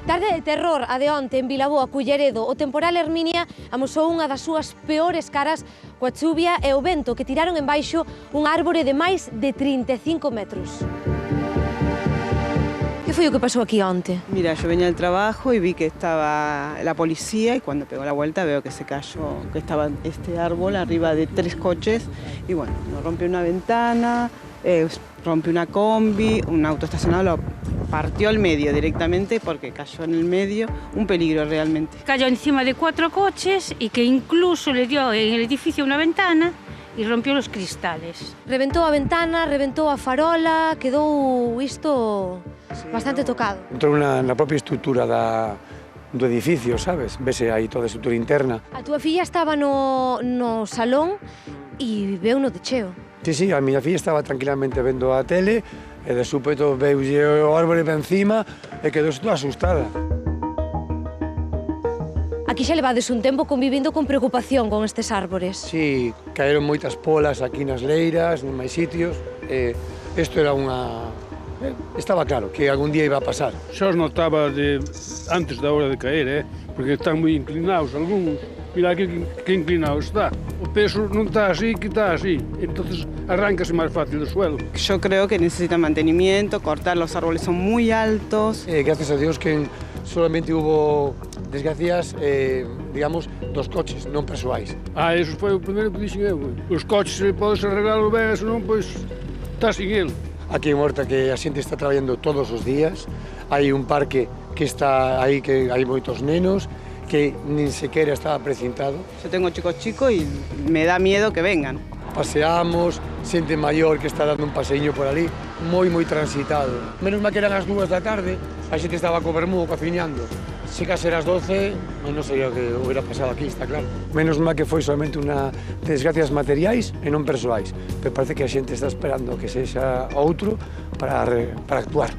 Tarde de terror, a de onte en Vilaboa, Culleredo, o temporal Herminia amosou unha das súas peores caras coa chuvia e o vento que tiraron embaixo un árbore de máis de 35 metros. Que foi o que pasou aquí onte? Mira, yo venía del trabajo y vi que estaba la policía y cuando pegó la vuelta veo que se cayó, que estaba este árbol arriba de 3 coches y bueno, nos rompió una ventana, rompió una combi, un auto estacionado lo partió al medio directamente porque cayó en el medio, un peligro realmente. Cayó encima de 4 coches y que incluso le dio en el edificio una ventana y rompió los cristales. Reventou a ventana, reventou a farola, quedou isto bastante tocado. Entrou na propia estrutura do edificio, sabes? Vese aí toda a estrutura interna. A túa filla estaba no salón e veu no de cheo. Sí, a miña filla estaba tranquilamente vendo a tele e de súpeto veulle o árbore ben encima e quedou toda asustada. Aquí xa levades un tempo convivindo con preocupación con estes árbores. Sí, caeron moitas polas aquí nas leiras, en máis sitios. Isto era unha... Estaba claro que algún día iba a pasar. Xa os notaba antes da hora de caer, porque están moi inclinados algúns. Mira aquí que inclinado está. O peso non está así, que está así. Entonces arráncase máis fácil do suelo. Yo creo que necesita mantenimiento, cortar, los árboles son muy altos. Gracias a Dios que solamente hubo desgracias, digamos, dos coches, non persoais. Eso foi o primeiro que dixen eu. Os coches podes arreglalo ben, senón, pois, está sin el. Aquí en Horta que a xente está traballando todos os días, hai un parque que está aí, que hai moitos nenos, que nin sequera estaba precintado. Yo tengo chicos y me da miedo que vengan. Paseamos, xente maior que está dando un paseíño por ali, moi transitado. Menos mal que eran as 2 da tarde, a xente estaba co vermú cociñando. Se case eras 12, non sei o que hubiera pasado aquí, está claro. Menos mal que foi solamente unha desgracias materiais e non persoais, pero parece que a xente está esperando que sexa outro para actuar.